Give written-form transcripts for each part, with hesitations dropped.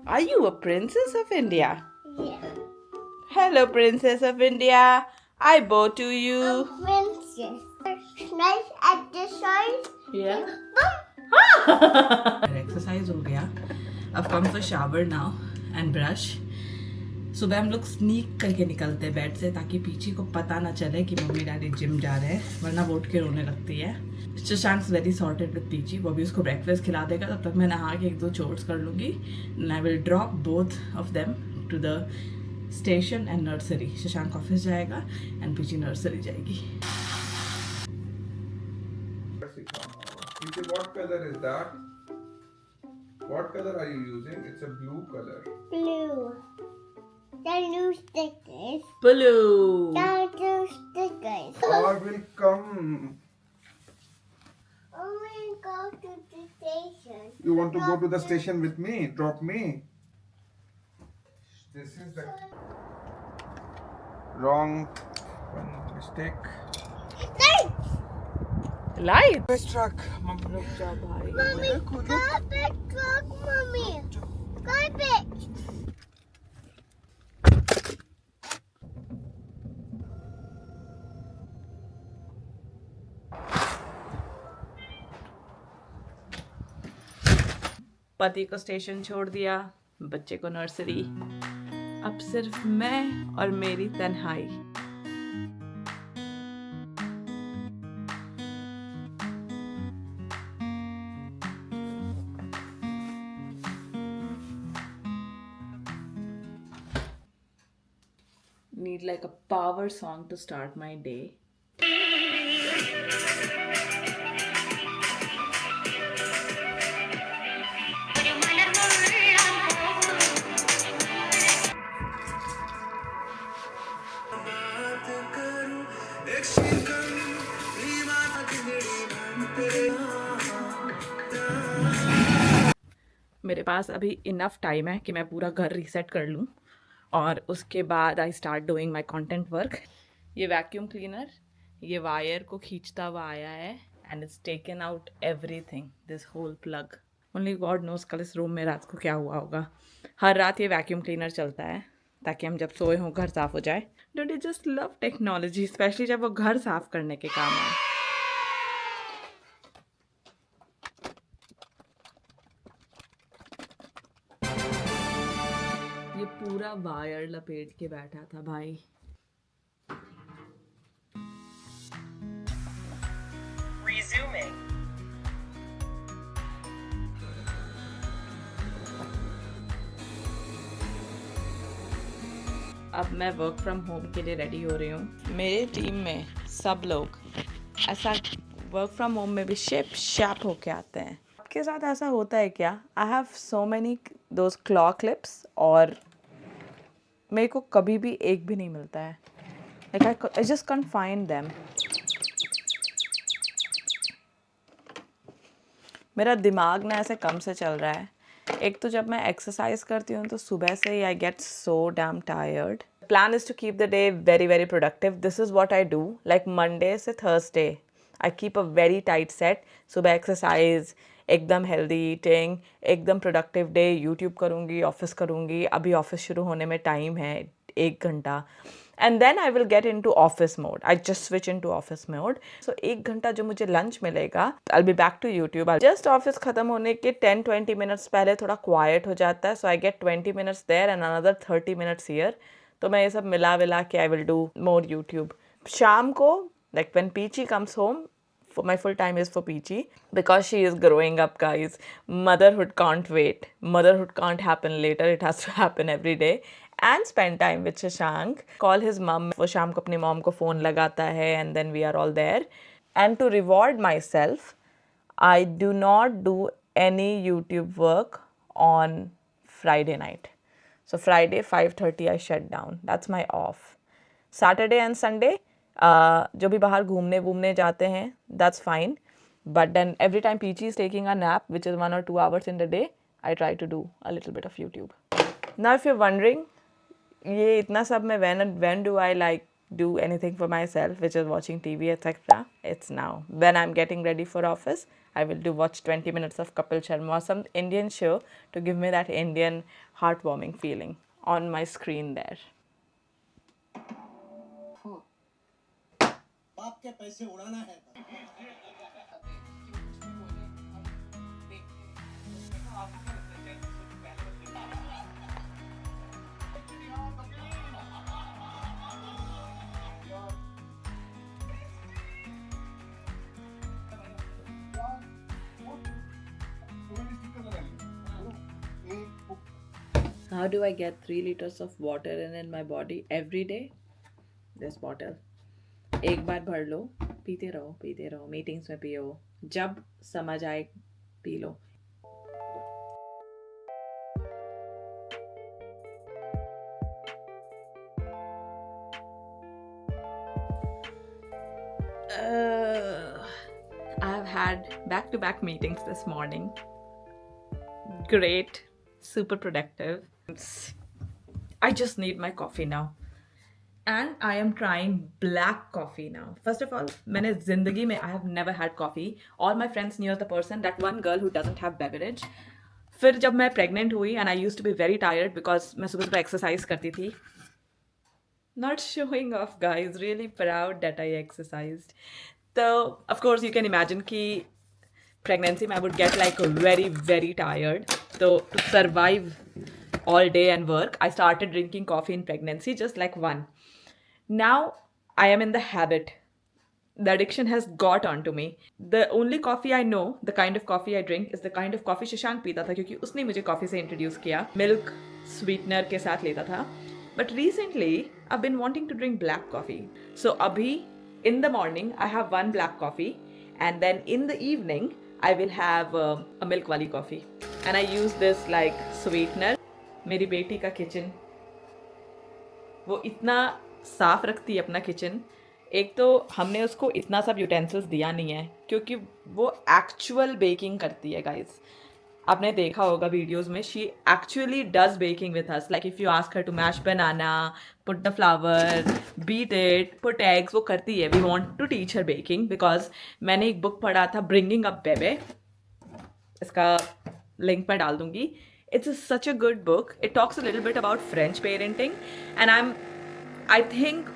Are you a princess of India? Yeah. Hello, princess of India. I bow to you. Princess. Nice exercise. Yeah. Exercise हो गया. I've come for shower now and brush. सुबह हम लोग sneak करके निकलते हैं bed से ताकि पीछे को पता ना चले कि मम्मी डैडी जिम जा रहे हैं, वरना वो उठ के रोने लगती है. Shashank very sorted with Peachy. वो भी उसको ब्रेकफास्ट खिला देगा, तब तक मैं नहा के 1-2 चोर्स कर लूँगी. And I will drop both of them to the station and nursery. Shashank office जाएगा एंड पीची नर्सरी जाएगी. What color is that? What color are you using? It's a blue color. Blue. The new stickers. Blue. The new stickers. Or will come. Oh, we go to the station. You want to go to the station with me? Drop me. This is the wrong one mistake. Light. Best truck. Mom, रुक जा भाई. Mommy, carpet truck, mommy. Carpet. पति को station छोड़ दिया, बच्चे को nursery. अब सिर्फ मैं और मेरी तन्हाई. Need like a power song to start my day. मेरे पास अभी इनफ टाइम है कि मैं पूरा घर रीसेट कर लूँ और उसके बाद I start doing my content work. ये वैक्यूम क्लीनर ये वायर को खींचता हुआ आया है and it's taken out everything, this whole plug. Only God knows कल इस रूम में रात को क्या हुआ होगा. हर रात ये वैक्यूम क्लीनर चलता है ताकि हम जब सोए हों घर साफ़ हो जाए. Don't you just love technology, specially जब वो घर साफ़ करने के काम आए. ये पूरा वायर लपेट के बैठा था भाई. Resuming. अब मैं वर्क फ्रॉम होम के लिए रेडी हो रही हूँ. मेरे टीम में सब लोग ऐसा वर्क फ्रॉम होम में भी शिप शैप होके आते हैं. आपके साथ ऐसा होता है क्या? I have so many those claw clips और मेरे को कभी भी एक भी नहीं मिलता है. Like I just can't find them. मेरा दिमाग ना ऐसे कम से चल रहा है. एक तो जब मैं एक्सरसाइज करती हूँ तो सुबह से ही I get so damn tired. Plan is to keep the day very very productive. This is what I do. Like Monday से Thursday I keep a very tight set. सुबह एक्सरसाइज, एकदम हेल्दी ईटिंग, एकदम productive day. YouTube करूँगी, office करूँगी. अभी office शुरू होने में टाइम है 1 घंटा. And then I will get into office mode. I just switch into office mode. So 1 घंटा जो मुझे लंच मिलेगा, I be back to YouTube. Just office ख़त्म होने के 10-20 मिनट्स पहले थोड़ा क्वाइट हो जाता है. So I get 20 minutes there and another 30 minutes here. तो मैं ये सब मिला विला के I will do more YouTube. शाम को like when Peachy comes home, for my full time is for Peachy because she is growing up, guys. Motherhood can't wait. Motherhood can't happen later. It has to happen every day. And spend time with Shashank. Call his mom. वो शाम को अपनी mom को phone लगाता है and then we are all there. And to reward myself, I do not do any YouTube work on Friday night. So Friday 5:30 I shut down. That's my off. Saturday and Sunday जो भी बाहर घूमने वूमने जाते हैं, that's fine. But then every time Peachy is taking a nap, which is 1 or 2 hours in the day, I try to do a little bit of YouTube. Now if you're wondering, ये इतना सब मैं when do I like do anything for myself, which is watching TV, etc., it's now. When I'm getting ready for office, I will do watch 20 minutes of Kapil Sharma or some Indian show to give me that Indian heartwarming feeling on my screen there. बाप के पैसे उड़ाना है How do I get 3 liters of water in my body every day? This bottle. एक बार भर लो, पीते रहो, meetings में पियो, जब समझ आए P low. I've had back-to-back meetings this morning. Great, super productive. I just need my coffee now. And I am trying black coffee now. First of all, मैंने ज़िंदगी में I have never had coffee. All my friends knew the person, that one girl who doesn't have beverage. फिर जब मैं pregnant हुई and I used to be very tired because मैं सुबह सुबह exercise करती थी. Not showing off, guys. Really proud that I exercised. So, of course, you can imagine कि pregnancy में I would get like very, very tired. So, to survive all day and work, I started drinking coffee in pregnancy, just like one. Now, I am in the habit. The addiction has got onto me. The only coffee I know, the kind of coffee I drink, is the kind of coffee Shashank पीता था क्योंकि उसने मुझे coffee से introduce किया. Milk sweetener के साथ लेता था. But recently, I've been wanting to drink black coffee. So, abhi, in the morning, I have one black coffee. And then in the evening, I will have a milk wali coffee. And I use this like sweetener. मेरी बेटी का kitchen वो इतना साफ रखती है अपना kitchen. एक तो हमने उसको इतना सब यूटेंसिल्स दिया नहीं है क्योंकि वो एक्चुअल बेकिंग करती है गाइस. आपने देखा होगा वीडियोस में, she actually does baking with us. Like if you ask her to mash banana, put the flour, beat it, put eggs, वो करती है. We want to teach her baking because मैंने एक बुक पढ़ा था, ब्रिंगिंग अप बेबे. इसका link मैं डाल दूंगी. It's such a good book. It talks a little bit about French parenting, and I think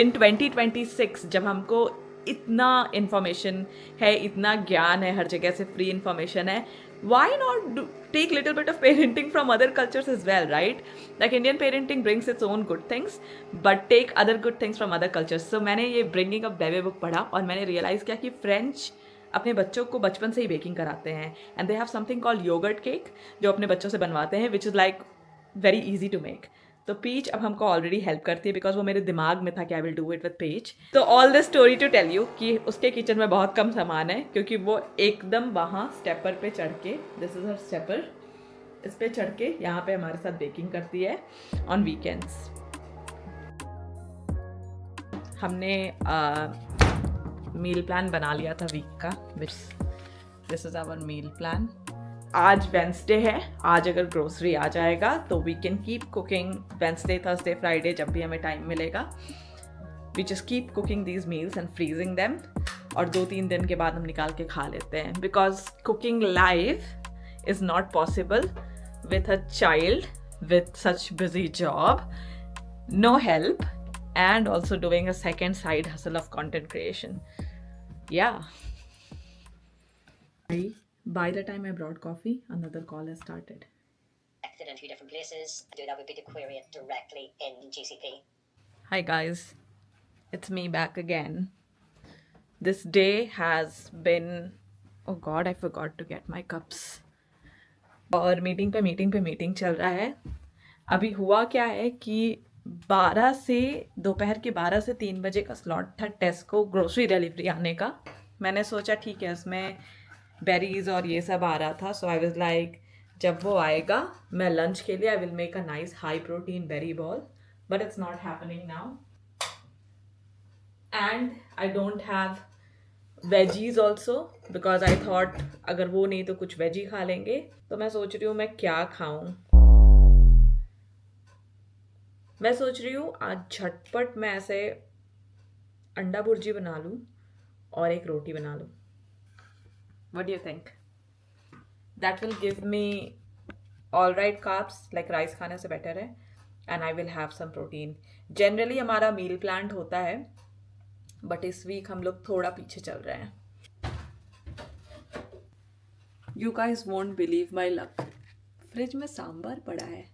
in 2026 जब हमको इतना information है, इतना ज्ञान है, हर जगह से free information है, why not take little bit of parenting from other cultures as well, right? Like Indian parenting brings its own good things, but take other good things from other cultures. So मैंने ये Bringing Up Baby book पढ़ा और मैंने realize किया कि French अपने बच्चों को बचपन से ही बेकिंग कराते हैं. And they have something called yoghurt cake जो अपने बच्चों से बनवाते हैं, which is like very easy to make. तो पीच अब हमको ऑलरेडी हेल्प करती है बिकॉज वो मेरे दिमाग में था कि I will do it with Peach. तो all this story to tell you कि उसके किचन में बहुत कम सामान है क्योंकि वो एकदम वहाँ स्टेपर पे चढ़ के, दिस इज़ हर स्टेपर, इस पे चढ़ के यहाँ पे हमारे साथ बेकिंग करती है ऑन वीकेंड्स. हमने मील प्लान बना लिया था वीक का, which this is our meal plan. आज वेंसडे है. आज अगर ग्रोसरी आ जाएगा तो we can keep cooking Wednesday, Thursday, Friday, जब भी हमें टाइम मिलेगा. We just keep cooking these meals and freezing them, और 2-3 दिन के बाद हम निकाल के खा लेते हैं. Because cooking live is not possible with a child with such busy job, no help, and also doing a second side hustle of content creation. Yeah. By the time I brought coffee, another call has started. Connected in 2 different places. Do that would be to query it directly in GCP. Hi guys, it's me back again. This day has been, oh god, I forgot to get my cups. और meeting पे meeting चल रहा है. अभी हुआ क्या है कि 12 से दोपहर के 12 से 3 बजे का स्लॉट था टेस्को ग्रोसरी डिलीवरी आने का. मैंने सोचा ठीक है, उसमें बेरीज और ये सब आ रहा था. सो आई वाज लाइक, जब वो आएगा मैं लंच के लिए I will make a nice high protein berry ball, but it's not happening now. And I don't have veggies also because I thought अगर वो नहीं तो कुछ वेजी खा लेंगे. तो मैं सोच रही हूँ मैं क्या खाऊँ. मैं सोच रही हूँ आज झटपट मैं ऐसे अंडा भुर्जी बना लूँ और एक रोटी बना लूँ. What do you think? That will give me all right carbs, like rice खाने से बेटर है, and I will have some protein. Generally हमारा मील प्लान्ड होता है, बट इस वीक हम लोग थोड़ा पीछे चल रहे हैं. You guys won't believe my luck. Fridge में सांबर पड़ा है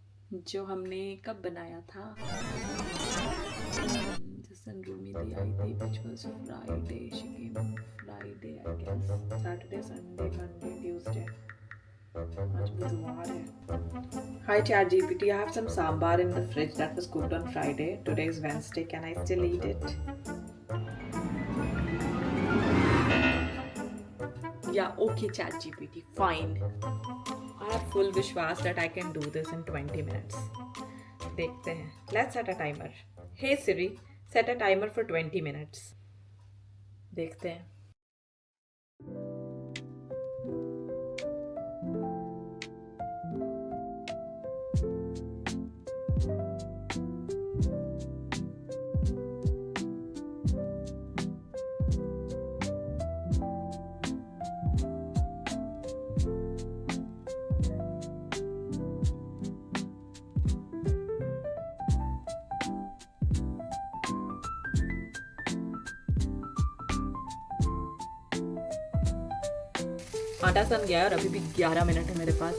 जो हमने कब बनाया था. जिसन रूमी दी आई थी, which was Friday. She came on Friday, I guess. Saturday, Sunday, Monday, Tuesday. आज बुधवार है. Hi ChatGPT, I have some sambar in the fridge that was cooked on Friday. Today is Wednesday. Can I still eat it? Yeah, okay ChatGPT, fine. I have full विश्वास that I can do this in 20 minutes. देखते हैं. Let's set a timer. Hey Siri, set a timer for 20 minutes. देखते हैं. आटा सन गया है और अभी भी 11 मिनट है मेरे पास.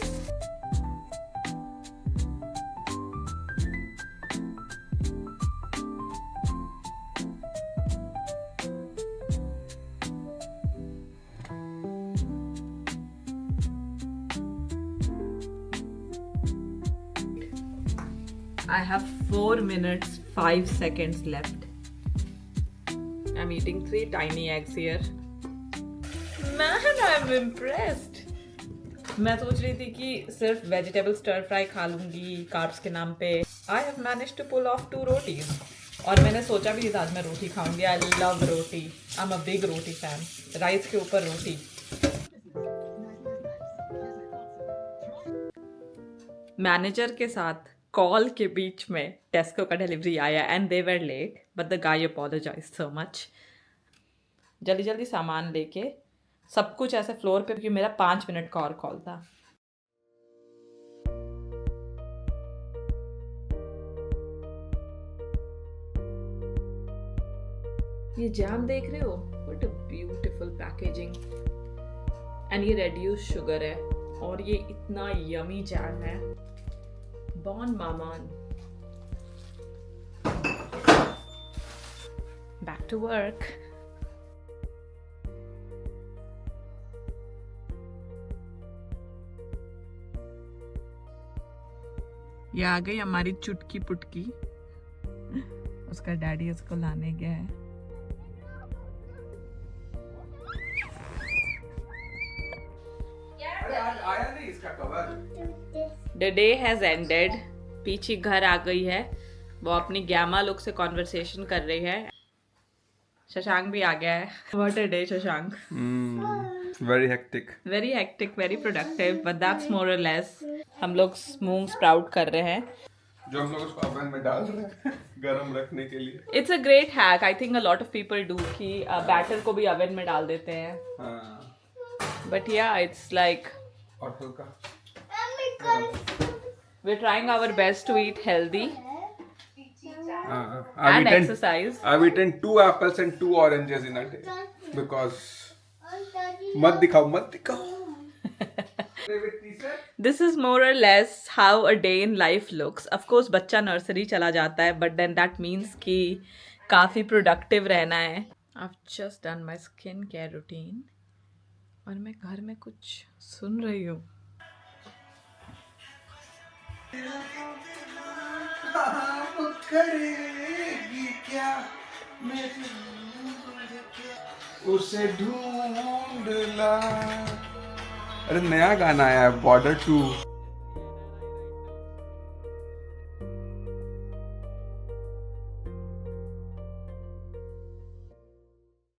I have 4 minutes 5 seconds left. I'm eating 3 tiny eggs here. Man, I'm impressed. मैं सोच रही थी कि सिर्फ वेजिटेबल स्टर फ्राई खा लूंगी कार्ब्स के नाम पे. I have managed to pull off 2 rotis. और मैंने सोचा भी आज मैं रोटी खाऊंगी. I love roti. I'm a big roti fan. Rice के ऊपर रोटी. मैनेजर के साथ कॉल के बीच में टेस्को का डिलीवरी आया and they were late but the guy apologise so much. जल्दी जल्दी सामान लेके सब कुछ ऐसे फ्लोर पे, क्योंकि मेरा 5 मिनट का और कॉल था. ये जैम देख रहे हो, what a beautiful packaging. And ये रेड्यूस शुगर है और ये इतना यमी जैम है. Bonne Maman. Back to work. ये आ गई हमारी चुटकी पुटकी. उसका डैडी उसको लाने गया है. आया नहीं इसका cover. The day has ended. पीछे घर आ गई है. वो अपनी गैमा लुक से कॉन्वर्सेशन कर रही है. शशांक भी आ गया है. What a day, Shashank. Very hectic. Very hectic, very productive, but that's more or less. हम लोग मूंग स्प्राउट कर रहे हैं. जो हम लोग उसको ओवन में डाल रहे हैं गरम रखने के लिए. It's a great hack. I think a lot of people do कि बैटर को भी ओवन में डाल देते हैं. हाँ. But yeah, it's like और हल्का. we're trying our best to eat healthy I've and eaten, exercise. I've eaten 2 apples and 2 oranges in a day because मत दिखाओ. This is more or less how a day in life looks. Of course, बच्चा nursery चला जाता है, but then that means कि काफ़ी productive रहना है. I've just done my skin care routine और मैं घर में कुछ सुन रही हूँ. उसे ढूंढ ला. अरे नया गाना आया है बॉर्डर 2.